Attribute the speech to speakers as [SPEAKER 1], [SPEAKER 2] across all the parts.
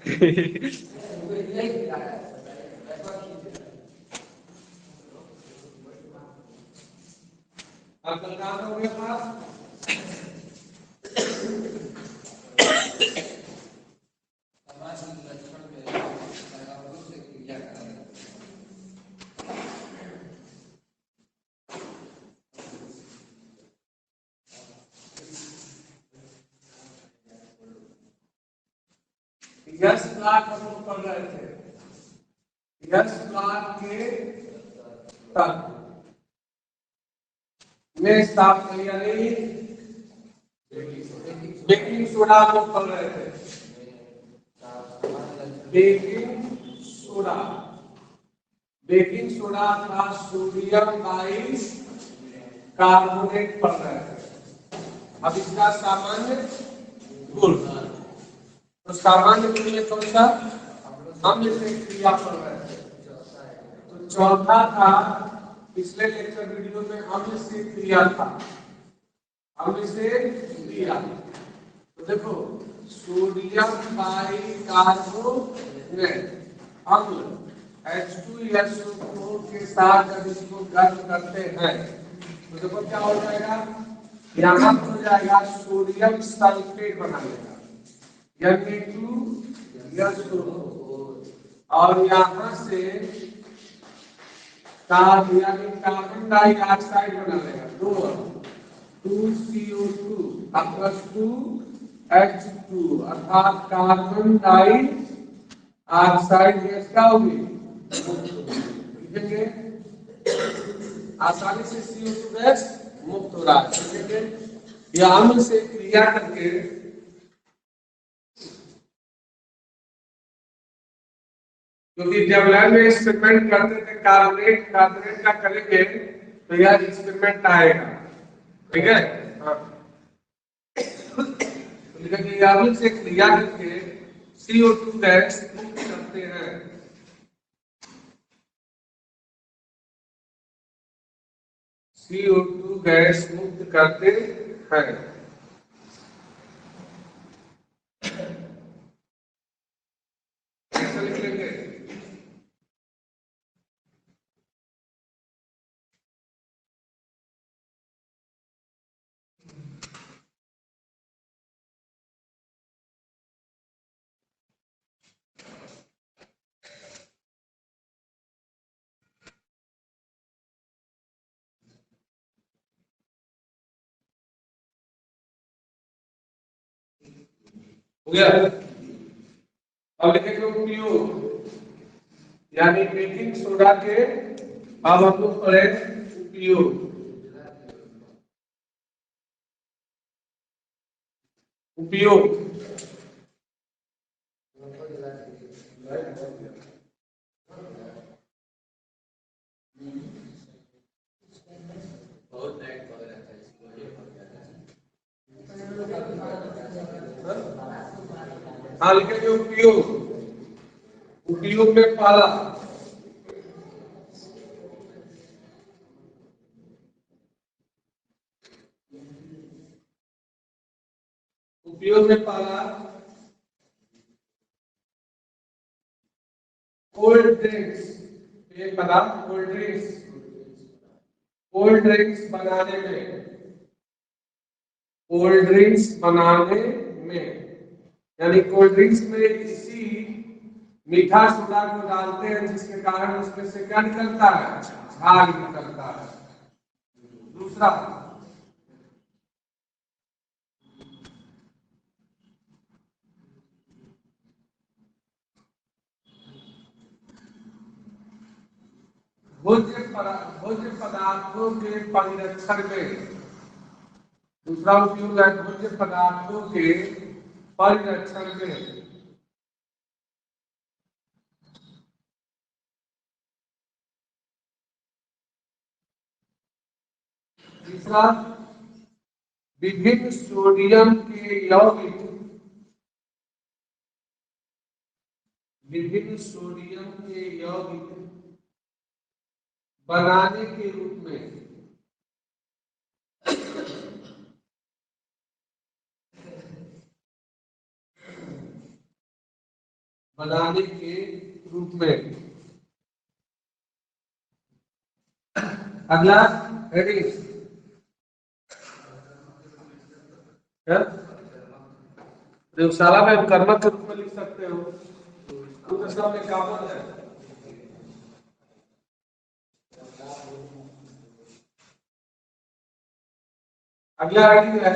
[SPEAKER 1] अब कल कहाँ हो गया पास? यस प्लॉट हम लोग पढ़ रहे थे। यस प्लॉट के तक में साफ किया नहीं, बेकिंग सोडा हम लोग पढ़ रहे थे। बेकिंग सोडा, बेकिंग सोडा का सोडियम बाई कार्बोनेट पढ़ रहे थे। अब इसका सामान्य गुण, तो सामान्य गुण में कौन सा? अम्ल से क्रिया पढ़ रहे थे। तो चौथा था पिछले लेक्चर वीडियो में अम्ल से क्रिया था, अम्ल से क्रिया। तो देखो सोडियम बाई कार्बोनेट अम्ल H2SO4 के साथ जब इसको गर्म करते हैं तो देखो क्या हो जाएगा, यहाँ हो जाएगा सोडियम सल्फेट बना लेगा Na2SO4 और यहाँ से कार्बन डाइऑक्साइड बना लेगा 2CO2 प्लस 2H2 अर्थात कार्बन डाइऑक्साइड गैस क्या होगी? लिखेंगे आसानी से CO2 गैस मुक्त हो रहा है। लिखेंगे यह अम्ल से क्रिया करके क्योंकि जब लैब में एक्सपेरिमेंट करते थे कार्बोनेट कार्बोनेट का करेंगे तो यह एक्सपेरिमेंट आएगा, ठीक है? हाँ, लेकिन यह अम्ल से क्रिया करके CO2 गैस मुक्त करते हैं। CO2 गैस मुक्त करते हैं। ऐसा लिख लेंगे हो गया। अब लिखेंगे उपयोग, यानी बेकिंग सोडा के अब हम लोग पढ़े उपयोग। उपयोग हाँ लिखेंगे उपयोग, उपयोग में पाला, उपयोग में पाला कोल्ड ड्रिंक्स, एक पदार्थ कोल्ड ड्रिंक्स, कोल्ड ड्रिंक्स बनाने में, कोल्ड ड्रिंक्स बनाने में यानी कोल्ड ड्रिंक्स में इसी मीठा सोडा को डालते हैं जिसके कारण उसमें से क्या निकलता है? झाग निकलता है। दूसरा भोज्य पदार्थों के परिरक्षण में, दूसरा उपयोग है भोज्य पदार्थों के परिरक्षण में। तीसरा विभिन्न सोडियम के यौगिक, विभिन्न सोडियम के यौगिक बनाने के रूप में, बनाने के रूप में। अगला हेडिंग प्रयोगशाला में हम कर्मक के रूप में लिख सकते हो, तो सब में कॉमन है। अगला हेडिंग है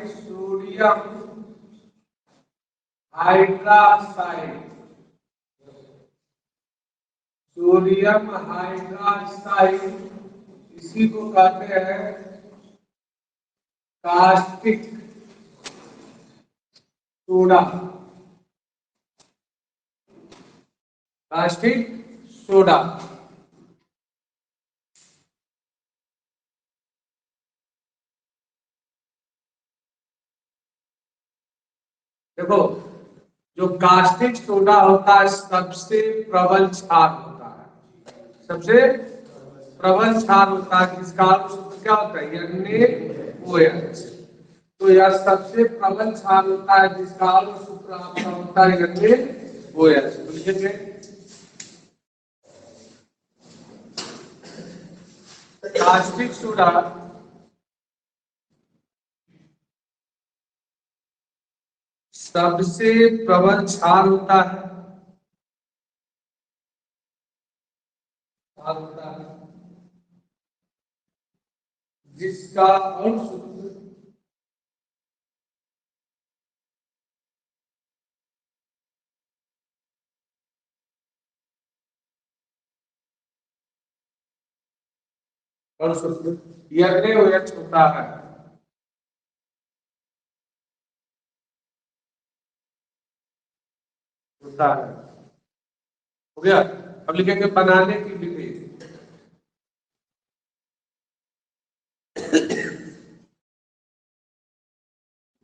[SPEAKER 1] सोडियम हाइड्रोक्साइड। सोडियम हाइड्रोक्साइड इसी को कहते हैं कास्टिक सोडा। कास्टिक सोडा देखो, जो कास्टिक सोडा होता है सबसे प्रबल क्षार होता है, सबसे प्रबल क्षार होता है, जिसका सूत्र क्या होता है NaOH। तो यह सबसे प्रबल क्षार होता है जिसका सूत्र आपका होता है NaOH। तो लिखेंगे कास्टिक सोडा सबसे प्रबल क्षार होता है, जिसका सूत्र NaOH होता है। होता है, हो गया। अब लिखेंगे बनाने की विधि।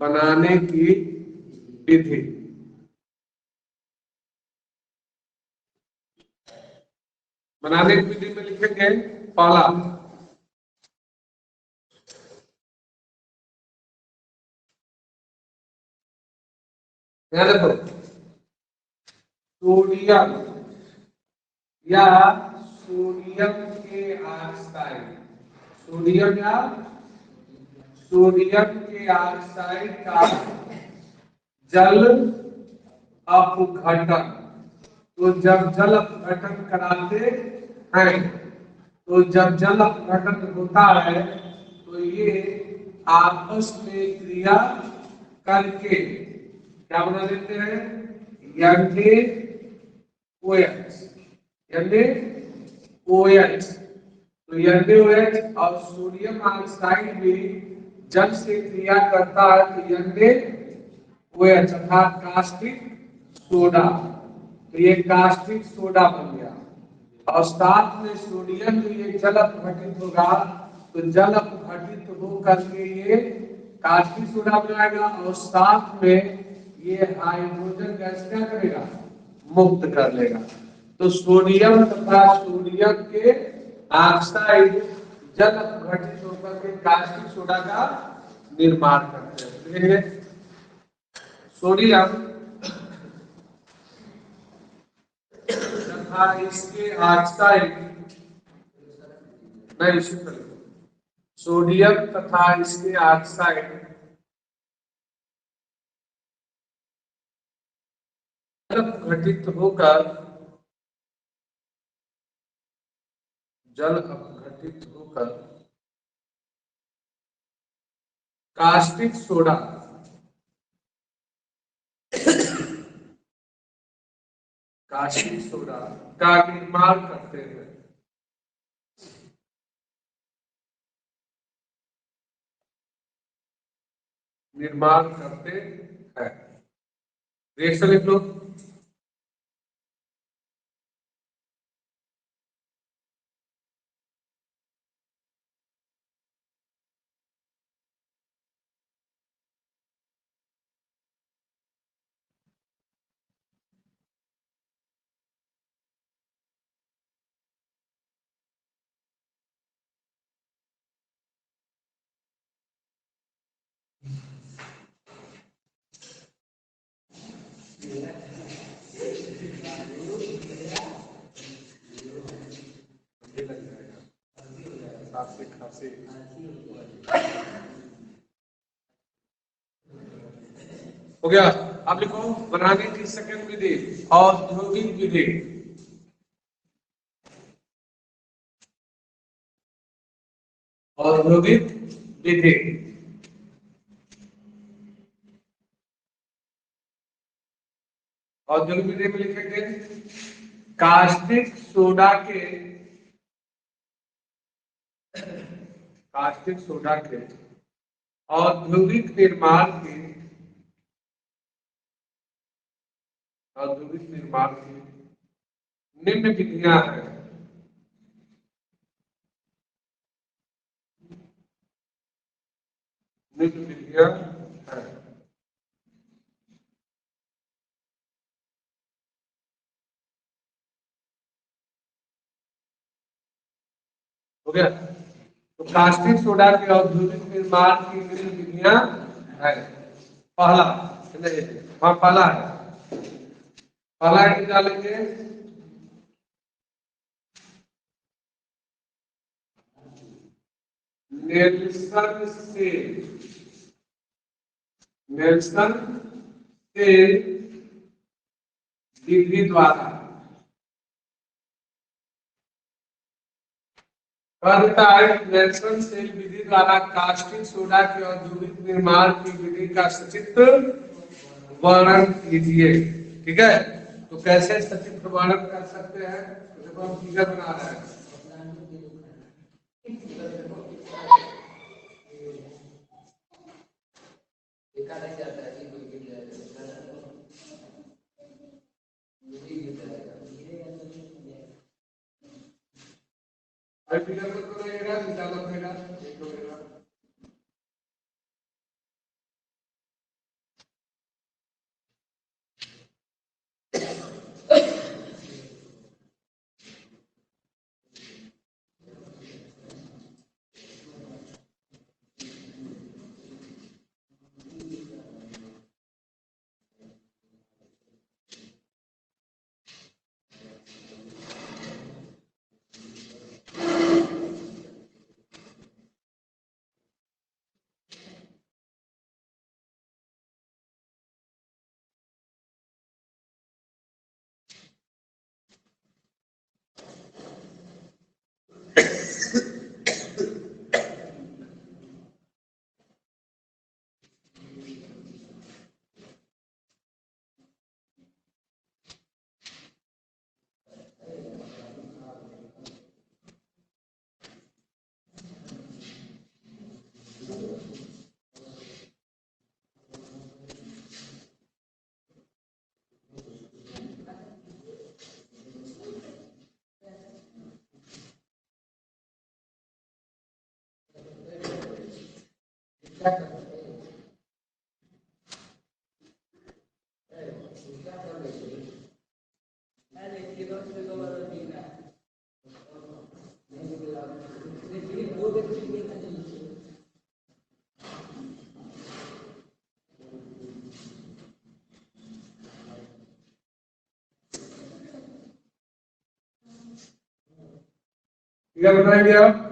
[SPEAKER 1] बनाने की विधि बनाने की विधि में लिखेंगे पहला, ध्यान रखो, सोडियम या सोडियम के ऑक्साइड, सोडियम या सोडियम के ऑक्साइड का जल अपघटन। तो जब जल अपघटन कराते हैं, तो जब जल अपघटन होता है तो ये आपस में क्रिया करके क्या बना देते हैं NaOH। NaOH तो NaOH और सोडियम ऑक्साइड भी जल से क्रिया करता है तो NaOH अर्थात कास्टिक सोडा। तो ये कास्टिक सोडा बन गया, और साथ में सोडियम जो ये जल अपघटित होगा तो जल अपघटित होकर के ये कास्टिक सोडा बनाएगा, और साथ में ये हाइड्रोजन गैस क्या करेगा मुक्त कर लेगा। तो सोडियम तथा सोडियम के ऑक्साइड जल अपघटित होकर के कास्टिक सोडा का निर्माण करते हैं। देखिए सोडियम तथा इसके ऑक्साइड, नहीं इसी तरह सोडियम तथा इसके ऑक्साइड अपघटित होकर जल अपघटित होकर कास्टिक सोडा कास्टिक सोडा का निर्माण करते हैं। निर्माण करते हैं, रिएक्शन लिख लो। लग जाएगा खांसी खांसी। हो गया। आप लिखो बनाने की सेकंड विधि औद्योगिक विधि। औद्योगिक विधि औद्योगिक विधि में लिखेंगे कास्टिक सोडा के औद्योगिक निर्माण की निम्न विधियां हैं। निम्न विधियां हैं। हो गया। तो कास्टिक सोडा के औद्योगिक निर्माण की निम्न विधियां हैं। पहला हाँ पहला है। पहला की डालेंगे नेल्सन सेल विधि द्वारा नेल्सन सेल विधि द्वारा कास्टिक सोडा के औद्योगिक निर्माण की विधि का सचित्र वर्णन कीजिए। ठीक है, तो कैसे सचित्र वर्णन कर सकते हैं? तो देखो हम फिगर बना रहे हैं। फिगर में तो रहेगा निकाला पड़ेगा एक रहेगा। क्या बताएंगे आप?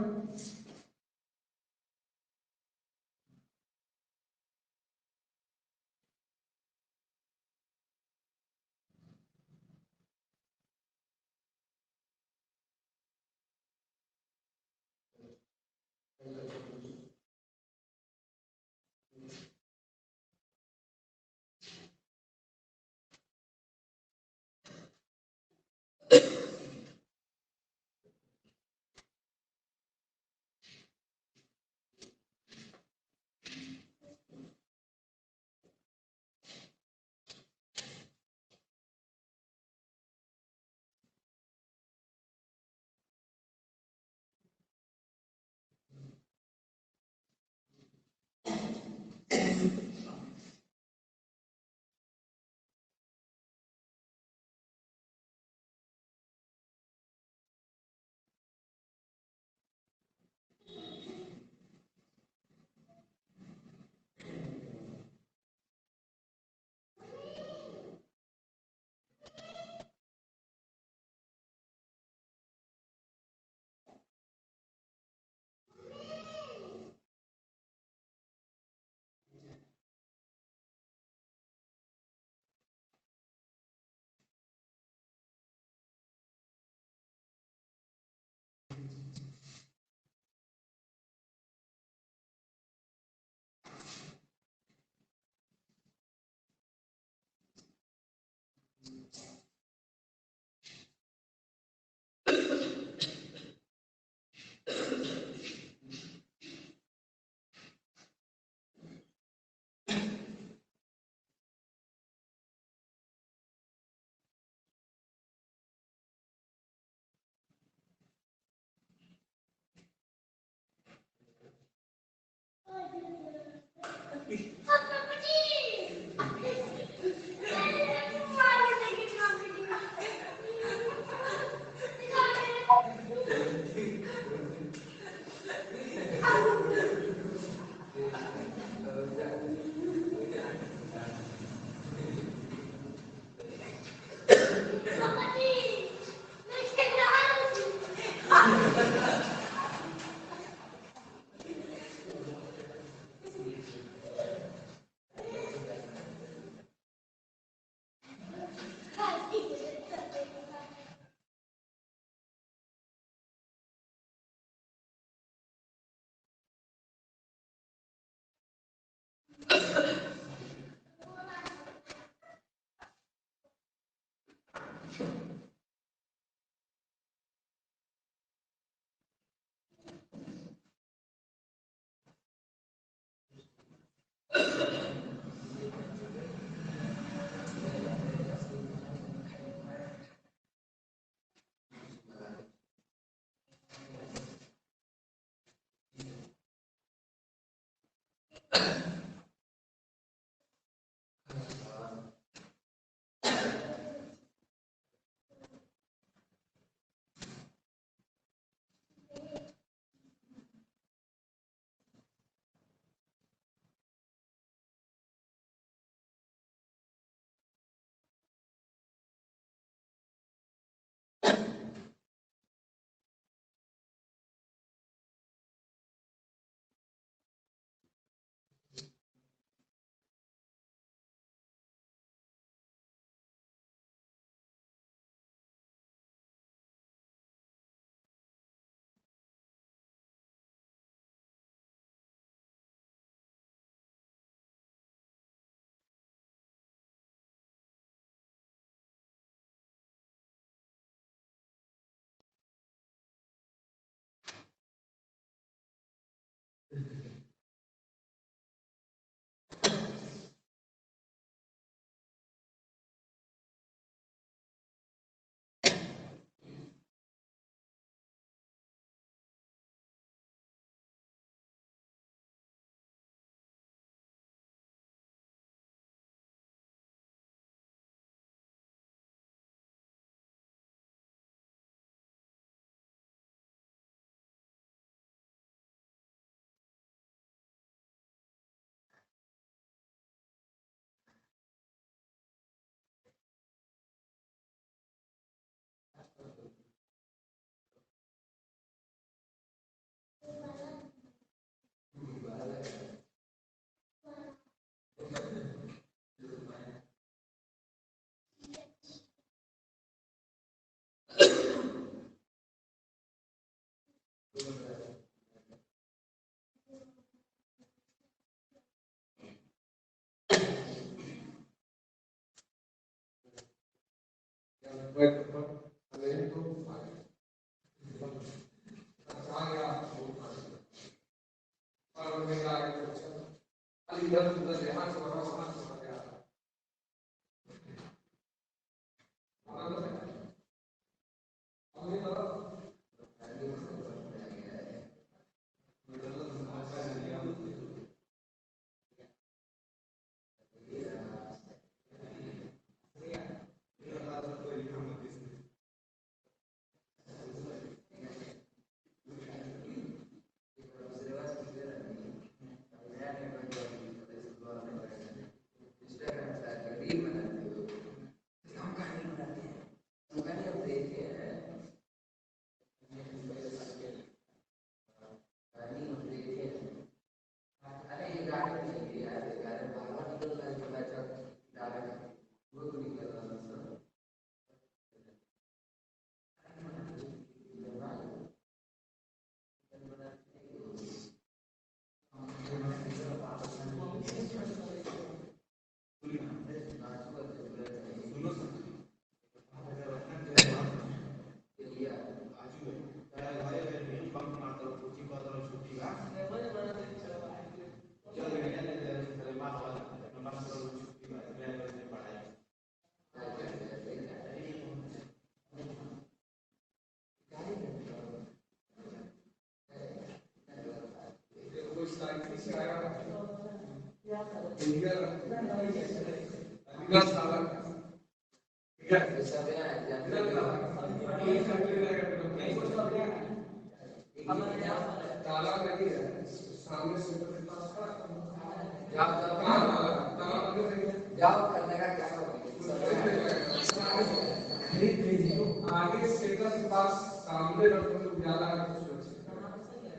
[SPEAKER 1] आगे स्टेटस पास सामने रखो तो ज्यादा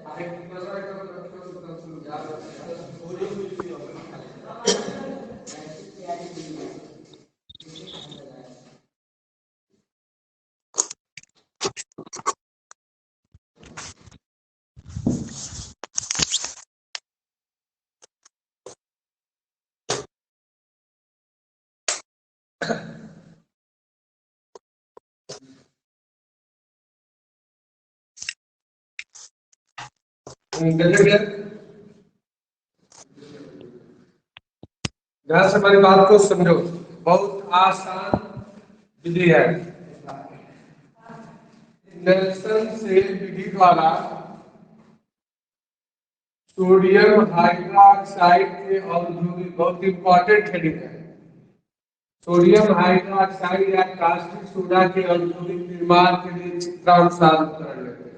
[SPEAKER 1] आगे रखो तो ज्यादा ध्यान से हमारी बात को समझो, बहुत आसान विधि है। नेल्सन सेल विधि द्वारा सोडियम हाइड्रोक्साइड के औद्योगिक, बहुत इंपॉर्टेंट हेडिंग है, सोडियम हाइड्रोक्साइड या कास्टिक सोडा के औद्योगिक निर्माण के लिए चित्रानुसार उपकरण लेते हैं,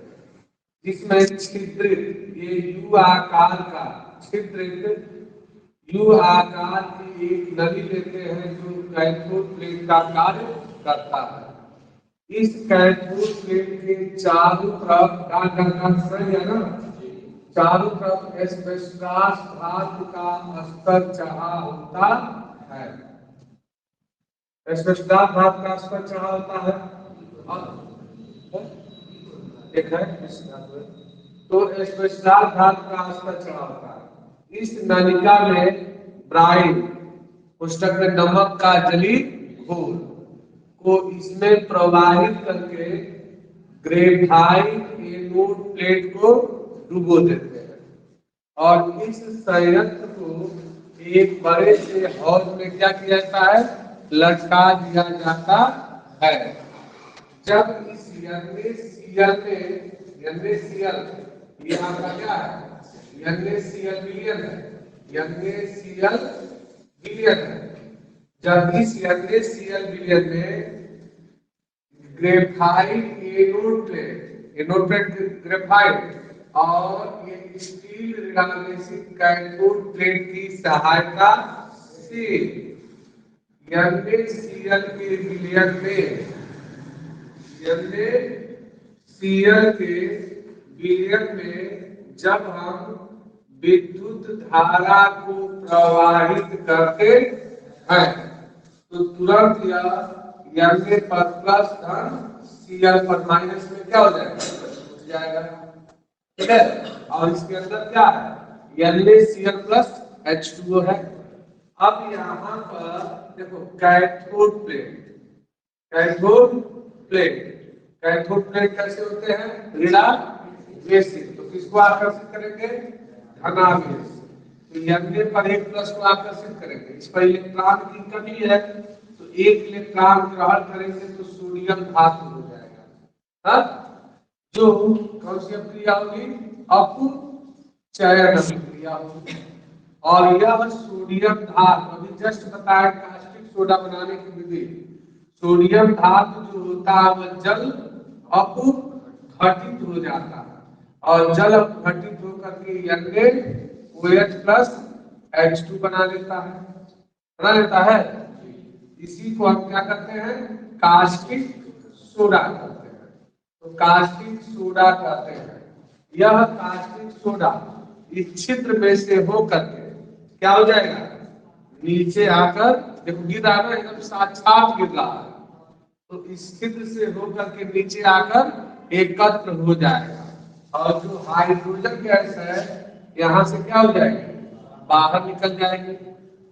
[SPEAKER 1] जिसमें छिद्रित, ये यू आकार का छिद्रित यू आकार की एक नली लेते हैं जो कैथोड प्लेट का कार्य करता है। इस कैथोड प्लेट के चारों तरफ सही है ना, चारों तरफ एस्बेस्टॉस धातु का स्तर चढ़ा होता है। एस्बेस्टॉस धातु का स्तर चढ़ा होता है, एक है तो एस्बेस्टॉस धातु का स्तर चढ़ा होता है। इस नलिका में ब्राइन, पुस्तक में नमक का जली घोल को इसमें प्रवाहित करके ग्रेफाइट एनोड प्लेट को डुबो देते हैं और इस संयंत्र को एक बड़े से हौज में क्या किया जाता है, लटका दिया जाता है। जब इस NaCl ये आपका क्या है, NaCl विलयन है, NaCl विलयन है। जब इस NaCl विलयन में ग्रेफाइट एनोड प्लेट ग्रेफाइट और ये स्टील ऋणावेशित कैथोड प्लेट की सहायता से NaCl के विलयन में जब हम विद्युत धारा को प्रवाहित करते हैं तो तुरंत यह Na पर प्लस धन Cl पर माइनस में क्या हो जाएगा, ठीक है। और इसके अंदर क्या है, NaCl प्लस H2O है। अब यहाँ पर देखो कैथोड प्लेट कैसे होते हैं, ऋणावेशित, तो किसको आकर्षित करेंगे, धनावेश। तो Na पर एक प्लस को आकर्षित करेंगे, इस पर इलेक्ट्रॉन की कमी है तो एक इलेक्ट्रॉन ग्रहण करेंगे तो सोडियम धातु हो जाएगा, हाँ? जो कौन सी क्रिया होगी, अपचयन क्रिया होगी। और यह सोडियम धातु अभी जस्ट बताया कास्टिक सोडा बनाने की विधि, सोडियम धातु जो होता है वह जल अपघटित हो जाता है और जल अपघटित होकर के NaOH प्लस H2 बना लेता है, इसी को हम क्या करते हैं, कास्टिक सोडा कहते हैं। तो कास्टिक सोडा कहते हैं, यह कास्टिक सोडा इस छिद्र में से होकर के क्या हो जाएगा, नीचे आकर, देखो गिर रहा है ना, एकदम साक्षात गिर रहा है, तो इस छिद्र से होकर के नीचे आकर एकत्र हो जाएगा और जो हाइड्रोजन गैस है यहाँ से क्या हो जाएगी, बाहर निकल जाएगी।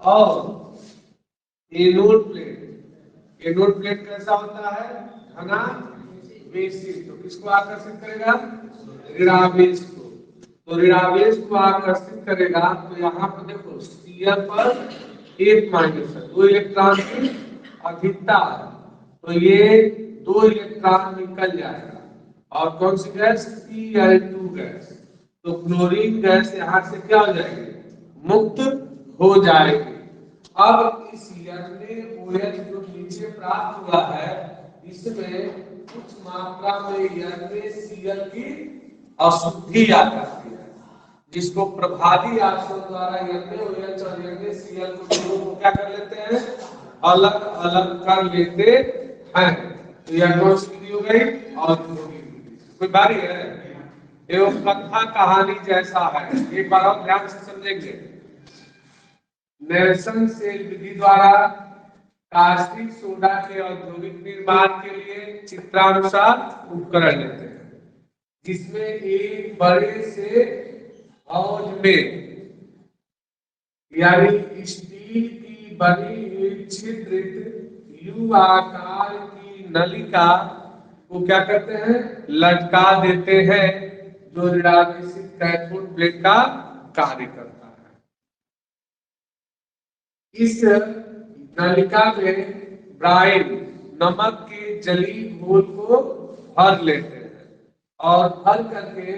[SPEAKER 1] और एनोड प्लेट कैसा होता है, धनावेशी, तो किसको आकर्षित करेगा, ऋणावेश को। तो ऋणावेश को आकर्षित करेगा तो यहाँ पर देखो Cl पर एक माइनस है, 2 इलेक्ट्रॉन की अधिकता है, तो ये 2 इलेक्ट्रॉन निकल जाएगा और कौन सी गैस, Cl2 गैस। तो क्लोरीन गैस यहाँ से क्या हो जाएगी, मुक्त हो जाएगी। अब इस NaOH जो नीचे प्राप्त हुआ है इसमें कुछ मात्रा में NaCl की अशुद्धि आ जाती है, जिसको प्रभावी आचरण द्वारा NaOH और NaCl को क्या कर लेते हैं, अलग अलग कर लेते हैं। तो यह कौन सी विधि हो गई, औद्योगिक। कोई बारी है, एवं कथा कहानी जैसा है, एक बार और ध्यान से समझेंगे। नेल्सन सेल विधि द्वारा कास्टिक सोडा के औद्योगिक निर्माण के लिए चित्रानुसार उपकरण लेते हैं, जिसमें एक बड़े से हौज में यानी स्टील की बनी हुई छिद्रित यू आकार की नलिका को क्या करते हैं, लटका देते हैं जो ऋणावेशित कैथोड प्लेट का कार्य करता है। इस नलिका में ब्राइन नमक के जलीय घोल को भर लेते हैं और भर करके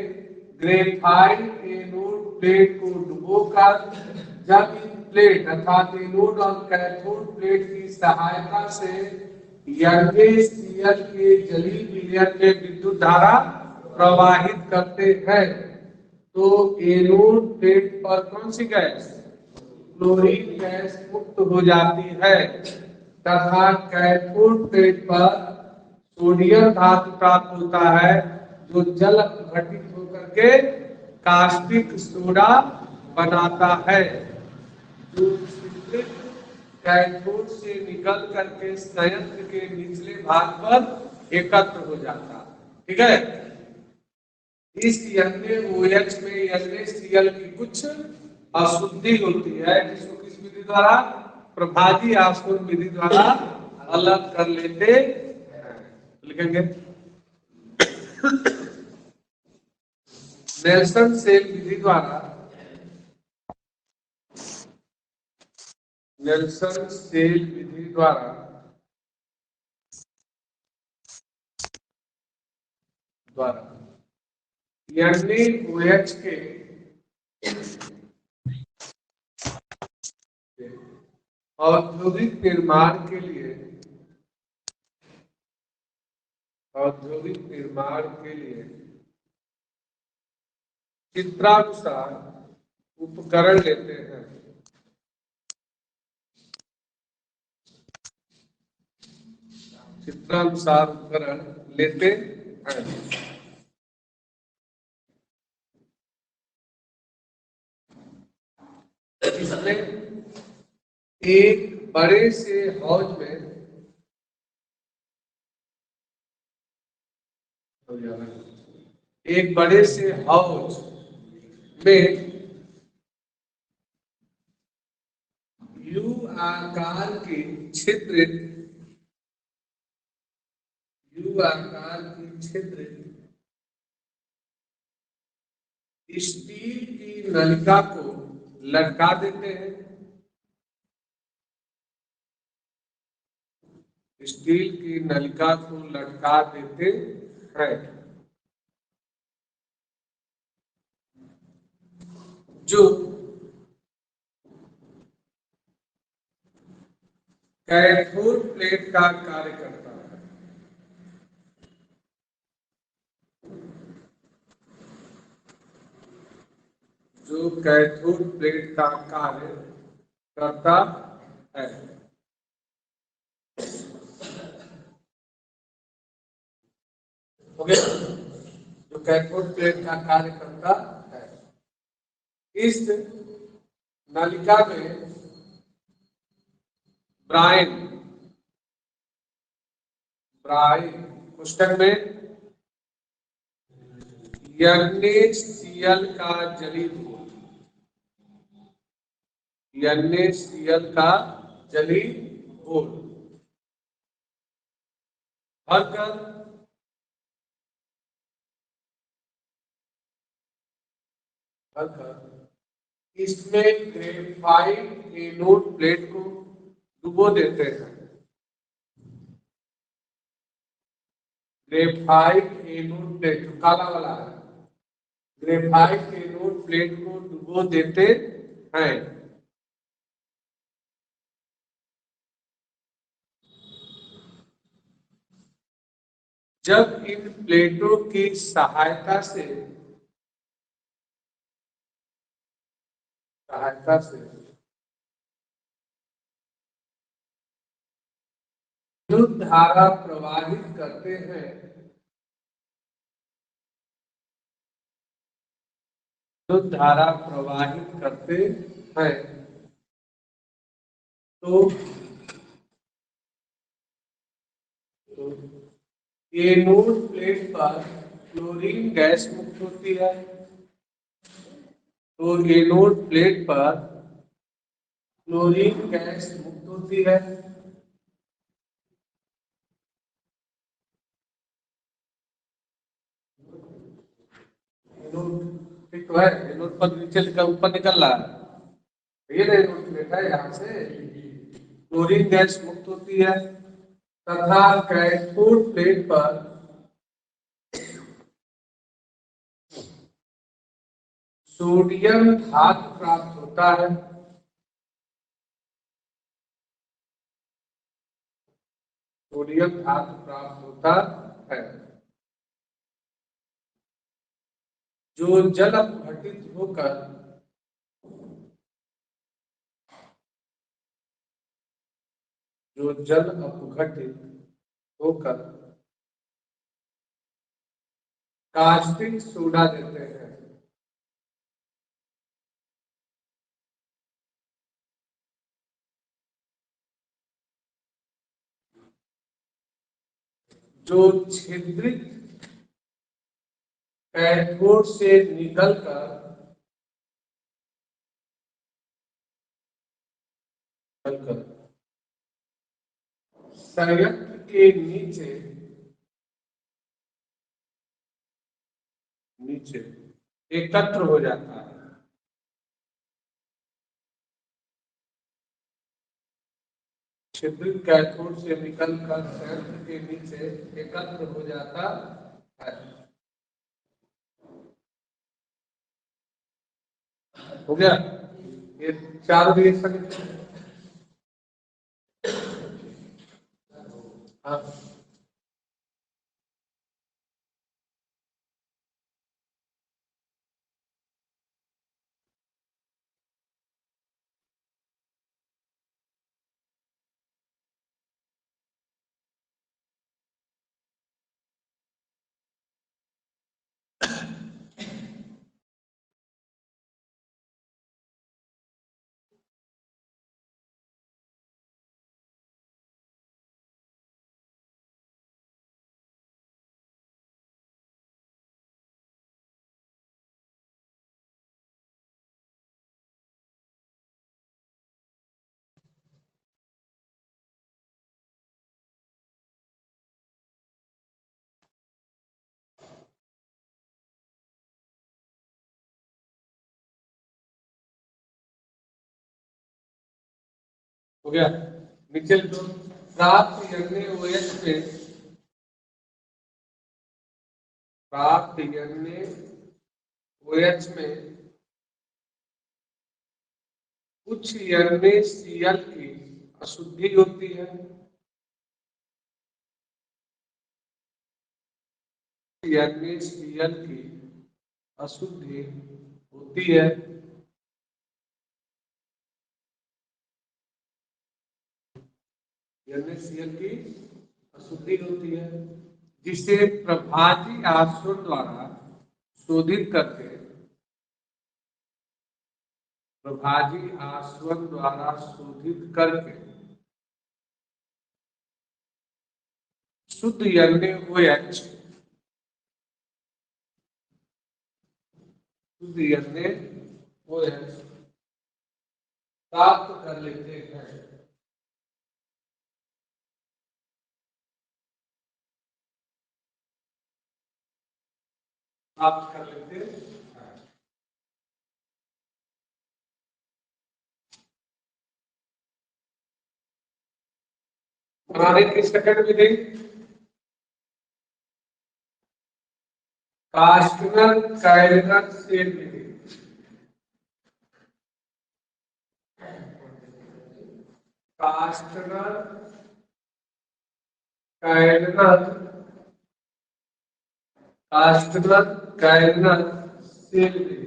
[SPEAKER 1] ग्रेफाइट एनोड प्लेट को डुबोकर जब इन प्लेट अर्थात एनोड और कैथोड प्लेट की सहायता से NaCl के जलीय विलयन में विद्युत धारा प्रवाहित करते हैं तो एनोड प्लेट पर कौन सी गैस, क्लोरीन गैस मुक्त हो जाती है तथा कैथोड प्लेट पर सोडियम धातु प्राप्त होता है जो जल घटित होकर के कास्टिक सोडा बनाता है जो कैथोड से निकल करके संयंत्र के निचले भाग पर एकत्र हो जाता है। ठीक है, इस NaOH में NaCl की कुछ अशुद्धि होती है जिसको किस विधि द्वारा, प्रभावी आसवन विधि द्वारा अलग कर लेते हैं। लिखेंगे नेल्सन सेल विधि द्वारा, नेल्सन सेल विधि द्वारा NaOH के औद्योगिक निर्माण के लिए चित्रानुसार उपकरण लेते हैं। चित्रानुसार उपकरण लेते हैं। इसमें एक बड़े से हौज में यू आकार के छिद्र स्टील की नलिका को लटका देते हैं। स्टील की नलिका को लटका देते हैं जो कैथोड प्लेट का कार्य करता है। जो कैथोड प्लेट का कार्य करता है। ओके, जो कैथोड प्लेट का कार्य करता है। इस नलिका में ब्राइन पुस्तक में NaCl का जलीय घोल, भरकर इसमें ग्रेफाइट एनोड प्लेट को डुबो देते हैं। ग्रेफाइट एनोड प्लेट जो काला वाला है, ग्रेफाइट एनोड प्लेट को डुबो देते हैं। जब इन प्लेटों की सहायता से विद्युत धारा प्रवाहित करते हैं, तो एनोड प्लेट पर क्लोरीन गैस मुक्त होती है। तो एनोड प्लेट पर क्लोरीन गैस मुक्त होती है। नोट ठीक तो है, ये नोट पर नीचे ऊपर निकल रहा है, ये नहीं नोट प्लेट है, यहाँ से क्लोरीन गैस मुक्त होती है तथा कैथोड प्लेट पर सोडियम धातु प्राप्त होता है। सोडियम धातु प्राप्त होता है जो जल अपघटित होकर कास्टिक सोडा देते हैं। जो छिद्रित कैथोड से निकलकर संयंत्र के नीचे एकत्र हो जाता है। छिद्रित कैथोड से निकलकर संयंत्र के नीचे एकत्र हो जाता है। हो गया, ये चार रिएक्शन। हाँ, हो गया। नीचे तो प्राप्त NaOH में कुछ NaCl की अशुद्धि होती है। NaCl की अशुद्धि होती है। NaCl की अशुद्धि होती है जिसे प्रभाजी आसवन द्वारा शोधित करके शुद्ध NaOH प्राप्त कर लेते हैं। प्राप्त कर लेते हैं। बनाने की सेकंड विधि कास्टनर काइलिनर सेल विधि। कास्टनर काइलिनर सेल विधि।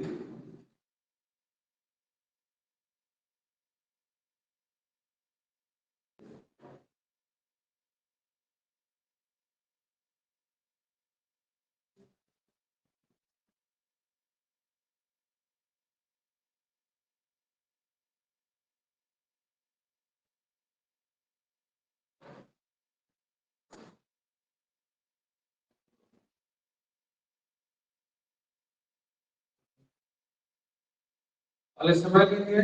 [SPEAKER 1] पहले समझ लेंगे,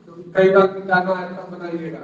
[SPEAKER 1] तो कई बार मिटाना है तब बनाइएगा।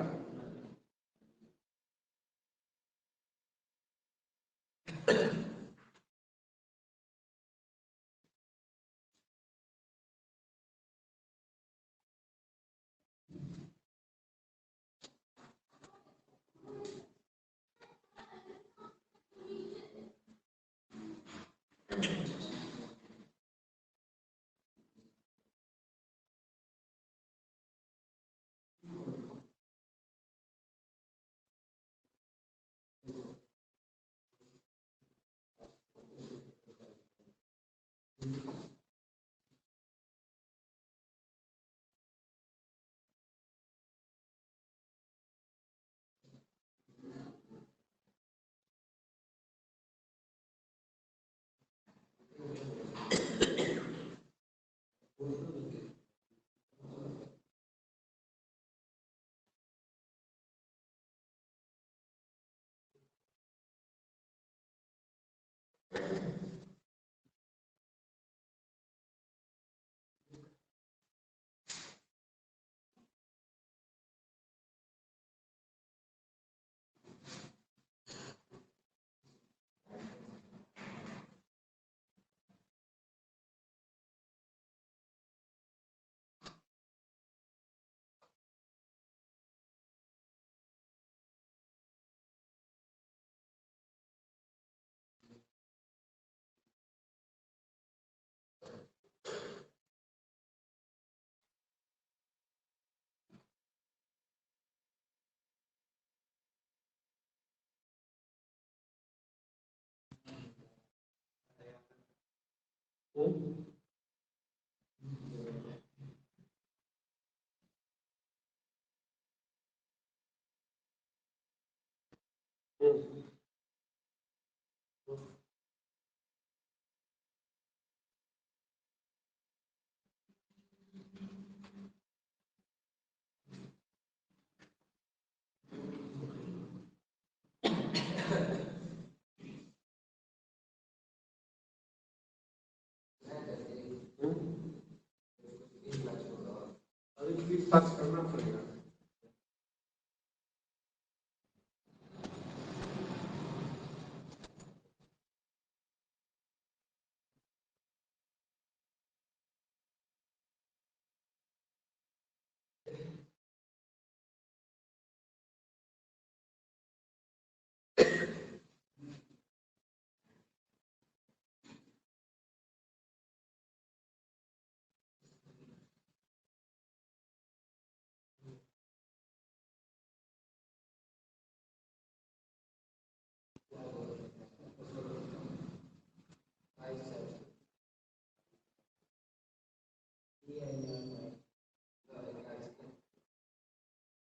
[SPEAKER 1] सर्च करना पड़ेगा।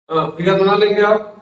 [SPEAKER 1] हाँ, फिगर बना लेंगे आप।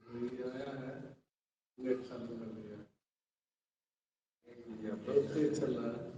[SPEAKER 1] ये आया है, नेट चालू कर दिया। बहुत तेज चल रहा है।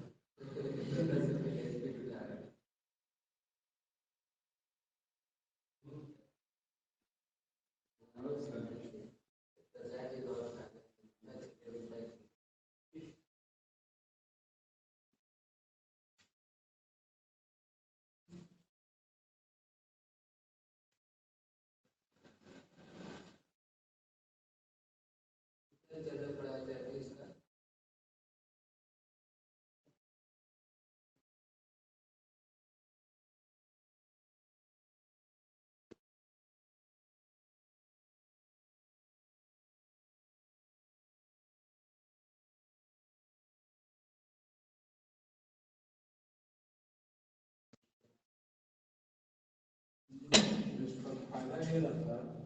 [SPEAKER 1] इसका फायदा ये रहता है,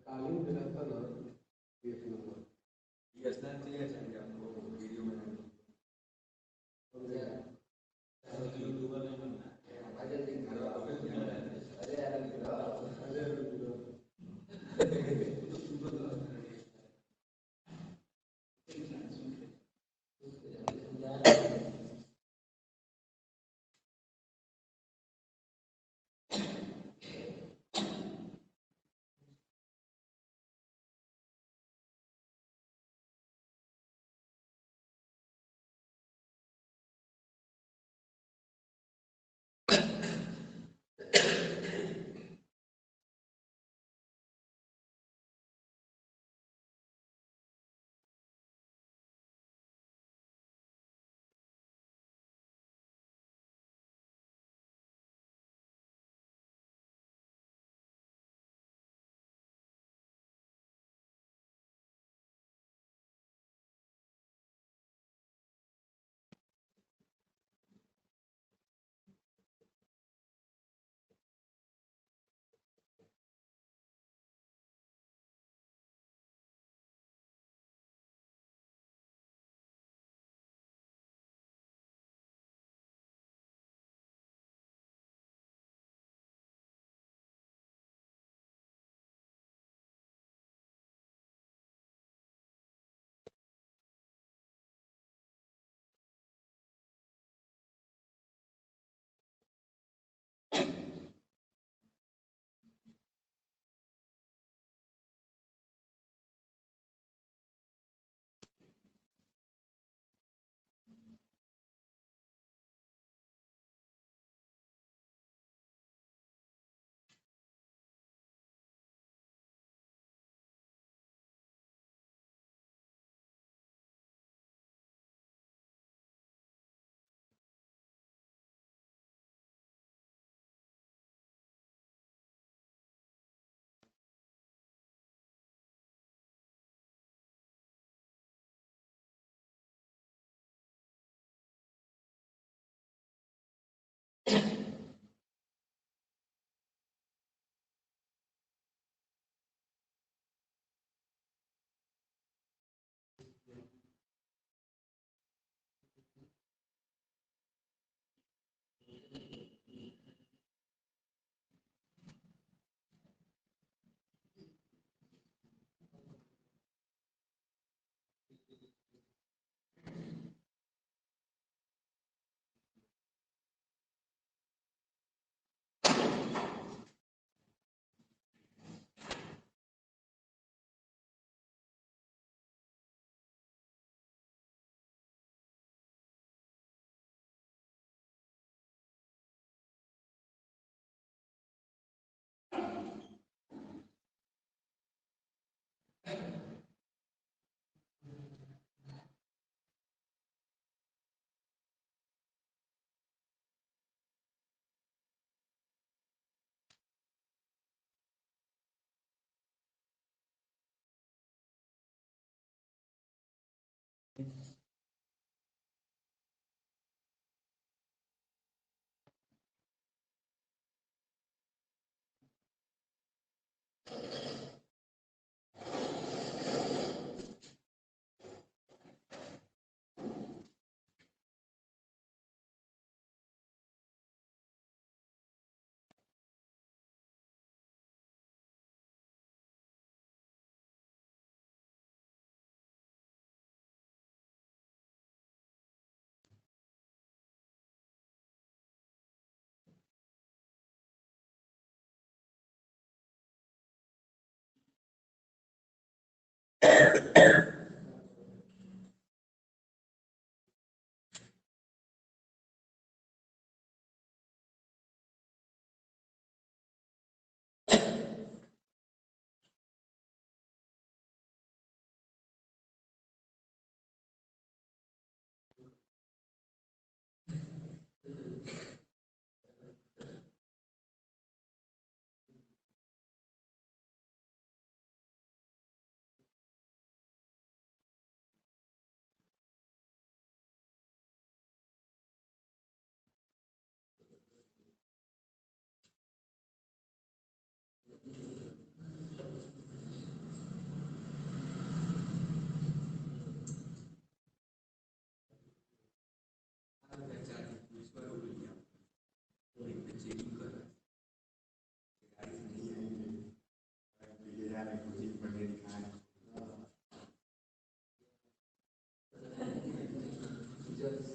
[SPEAKER 1] कालीन पे रहता ना, एक नंबर
[SPEAKER 2] ये स्नैप चाहिए चाहिए आपको वीडियो में यूट्यूबर नहीं बनना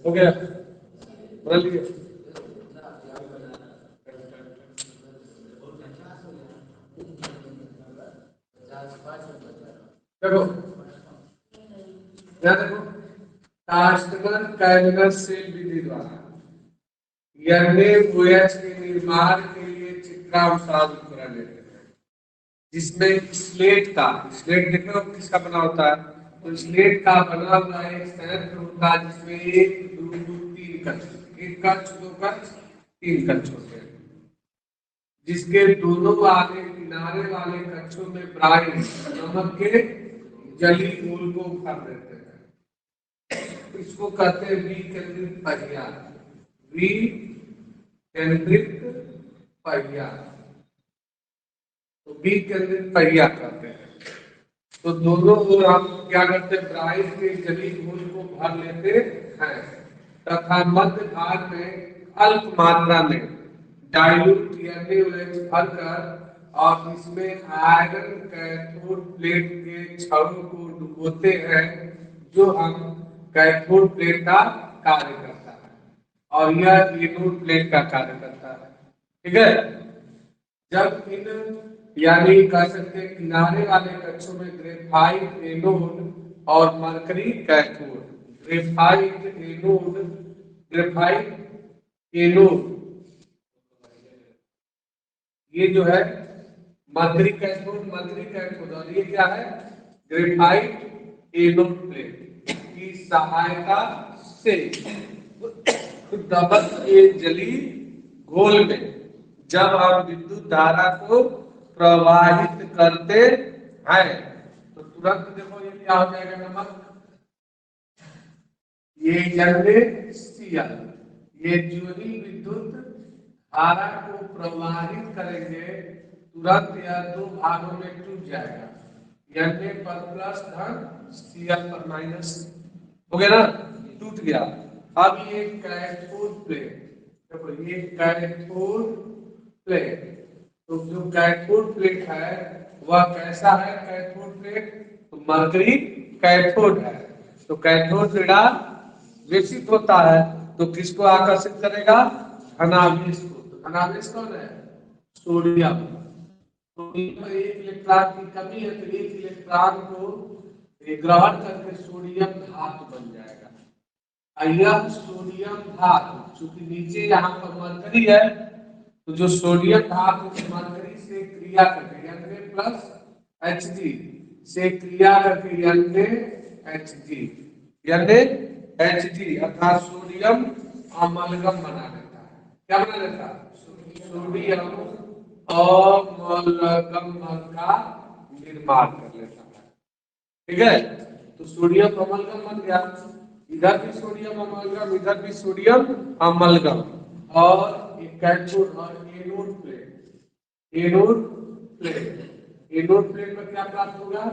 [SPEAKER 1] हो गया, बदल गया। देखो यहाँ देखो, कास्टमर कैबिनर सेल विधि द्वारा OH के निर्माण के लिए चित्रांशाद उपकरण लेते हैं, जिसमें स्लेट देख रहे हो किसका बना होता है, तो स्लेट का बना हुआ एक संयंत्र होता है जिसमें 1 2 3 कक्ष, 1 कक्ष 2 कक्ष 3 कक्ष होते हैं, जिसके दोनों वाले किनारे वाले कक्षों में ब्राइन नमक के जली घोल को भर देते हैं। इसको कहते हैं विकेंद्रित पहिया, विकेंद्रित पहिया, तो विकेंद्रित पहिया कहते हैं। तो दोनों ओर हम क्या करते हैं, ब्राइन के जली घोल को भर लेते हैं तथा मध्य भाग में अल्प मात्रा में डाइल्यूट NaOH भरकर और इसमें आयरन कैथोड प्लेट के छड़ों को डुबोते हैं, जो हम कैथोड प्लेट का कार्य करता है और यह एनोड प्लेट का कार्य करता है। ठीक है, जब इन यानी कह सकते हैं किनारे वाले कक्षों में ग्रेफाइट एनोड और मरकरी कैथोड, ग्रेफाइट एनोड ये जो है मरकरी कैथोड और ये क्या है, ग्रेफाइट एनोड प्लेट की सहायता से दबक के जली घोल में जब हम विद्युत धारा को प्रवाहित करते हैं तो तुरंत देखो ये क्या हो जाएगा, नमक, ये NaCl, ये जो ही विद्युत धारा को प्रवाहित करेंगे तुरंत यह 2 भागों में टूट जाएगा, Na पर प्लस धन Cl पर माइनस, हो गया ना, टूट गया। अब ये कैथोड प्लेट, देखो ये कैथोड प्लेट, तो जो कैथोड प्लेट है वह कैसा है, कैथोड प्लेट तो मरकरी कैथोड है, तो कैथोड ऋणा विकसित होता है तो किसको आकर्षित करेगा, धनावेश को। धनावेश कौन है, सोडियम। सोडियम में 1 इलेक्ट्रॉन की कमी है तो 1 इलेक्ट्रॉन को ग्रहण करके सोडियम धातु बन जाएगा। यह सोडियम धातु चूंकि नीचे यहाँ पर मरकरी है तो जो सोडियम धातु मरकरी से क्रिया करके Na+Hg से क्रिया करके NaHg अर्थात सोडियम अमलगम बना लेता है। क्या बना लेता है, सोडियम अमलगम का निर्माण कर लेता है। ठीक है, तो सोडियम अमलगम बन गया, इधर भी सोडियम अमलगम, इधर भी सोडियम अमलगम, और एक कैथोड और एनोड प्लेट में क्या प्राप्त होगा,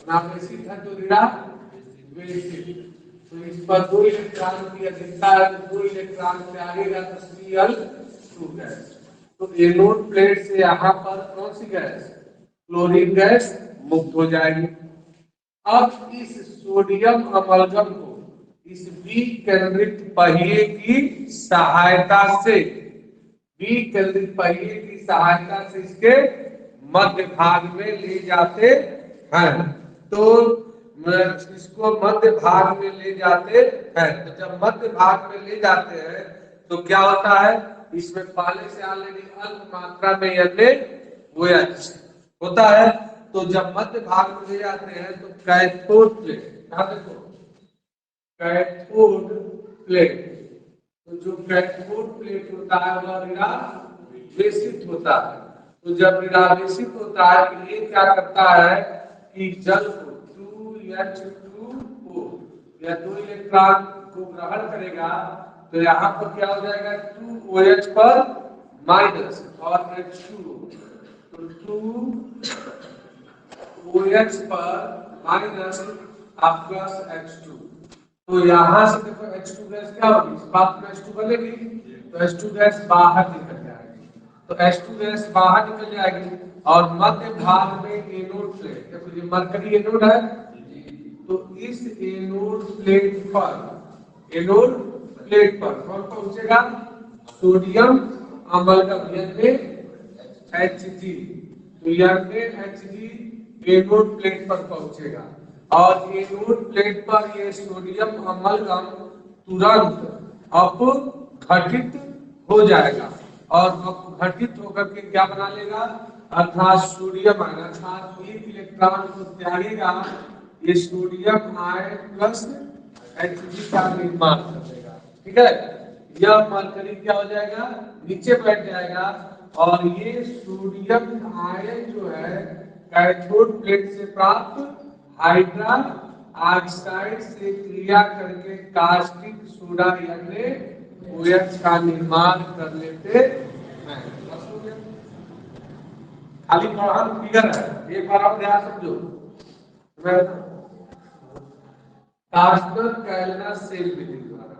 [SPEAKER 1] नावेशित है तो ऋणावेशित, तो इस पर 2 इलेक्ट्रॉन की अधिकता है तो 2 इलेक्ट्रॉन से आगेगा तो Cl2 गैस, तो एनोड प्लेट से यहाँ पर कौन सी गैस, क्लोरीन गैस मुक्त हो जाएगी। अब इस सोडियम अमलगम को इस विकेंद्रित पहिए की सहायता से इसके मध्य भाग में ले जाते हैं तो इसको मध्य भाग में ले जाते हैं। तो जब मध्य भाग में ले जाते हैं तो क्या होता है, इसमें पहले से ऑलरेडी अल्प मात्रा में OH होता है। तो जब मध्य भाग में ले जाते हैं तो कैथोड प्लेट, देखो कैथोड प्लेट, तो जो कैथोड प्लेट होता है वह निरावेशित होता है। तो जब निरावेशित होता है तो ये क्या करता है कि जल को 2H2O या 2 इलेक्ट्रॉन को ग्रहण करेगा। तो यहाँ पर क्या हो जाएगा 2OH पर माइनस और H2O, तो 2OH पर माइनस और प्लस H2। तो यहाँ से देखो H2 गैस क्या होगी, इस बात में H2 बनेगी तो H2 गैस बाहर निकल जाएगी। तो H2 गैस बाहर निकल जाएगी और मध्य भाग में एनोड प्लेट, देखो ये मरकरी एनोड है, तो इस एनोड प्लेट पर कौन पहुंचेगा, सोडियम अमलगम यानी Hg। तो यानी Hg एनोड प्लेट पर पहुंचेगा और एनोड प्लेट पर ये सोडियम अमलगम तुरंत अपघटित हो जाएगा और अपघटित होकर के क्या बना लेगा, अर्थात सोडियम आयन, अर्थात एक इलेक्ट्रॉन को त्यागेगा, ये सोडियम आयन प्लस Hg का निर्माण कर देगा। ठीक है, यह मरकरी क्या हो जाएगा, नीचे बैठ जाएगा और ये सोडियम आयन जो है कैथोड प्लेट से प्राप्त हाइड्रल ऑक्साइड से क्रिया करके कास्टिक सोडा यानी OH का निर्माण कर लेते हैं। खाली बढ़ान फिगर है, एक बार आप ध्यान समझो। कास्टर कैलना सेल विधि द्वारा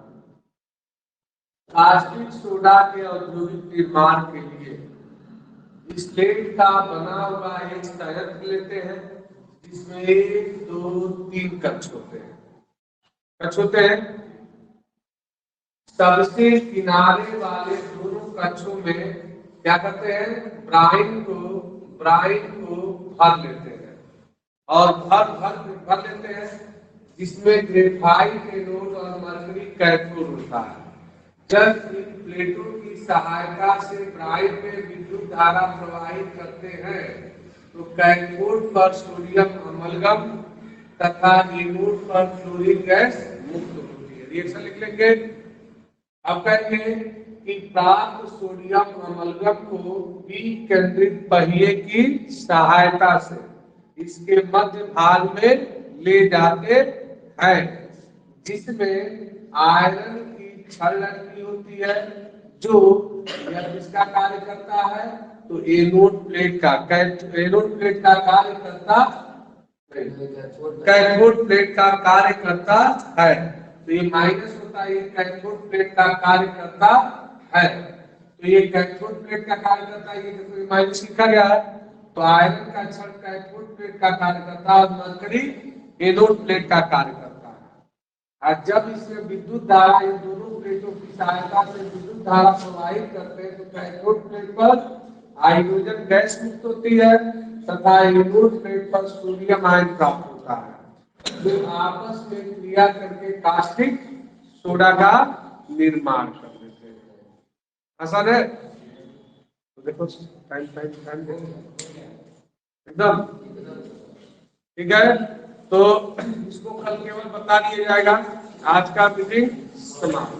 [SPEAKER 1] कास्टिक सोडा के औद्योगिक निर्माण के लिए स्लेट का बना हुआ एक संयंत्र लेते हैं जिसमें 1, 2, 3 कक्ष होते हैं। सबसे किनारे वाले दोनों कक्षों में क्या करते हैं, ब्राइन को भर लेते हैं और भर लेते हैं, जिसमें ग्रेफाइट एनोड और मरकरी कैथोड होता है। जब इन प्लेटों की सहायता से ब्राइन में विद्युत धारा प्रवाहित करते हैं तो कैथोड पर सोडियम अमलगम तथा एनोड पर क्लोरीन गैस मुक्त होती है। रिएक्शन लिख लेंगे। अब कहेंगे कि प्राप्त सोडियम अमलगम को विकेंद्रित पहिए की सहायता से इसके मध्य भाग में ले जाते हैं, जिसमें आयरन की छड़ लगी होती है जो यह किसका कार्य करता है, तो एनोड प्लेट का कार्य करता कैथोड प्लेट का कार्य करता है। तो ये माइनस होता है, ये कैथोड प्लेट का कार्य करता है। तो ये कैथोड प्लेट का कार्य करता है, ये देखो माइनस लिखा गया है। तो आयरन का छड़ कैथोड प्लेट का कार्य करता है और मरकरी एनोड प्लेट का कार्य करता है। और जब इसमें विद्युत धारा इन दोनों प्लेटों की सहायता से विद्युत धारा प्रवाहित करते हैं तो कैथोड प्लेट पर हाइड्रोजन गैस मुक्त होती है तथा एनोड प्लेट पर सोडियम आयन प्राप्त होता है, जो आपस में क्रिया करके कास्टिक सोडा का निर्माण कर देते हैं। आसान है, तो देखो टाइम एकदम ठीक है। तो इसको कल केवल बता दिया जाएगा। आज का मीटिंग समाप्त।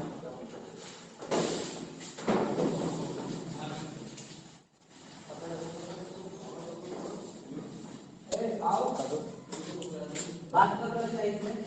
[SPEAKER 3] बात कर रहे हैं।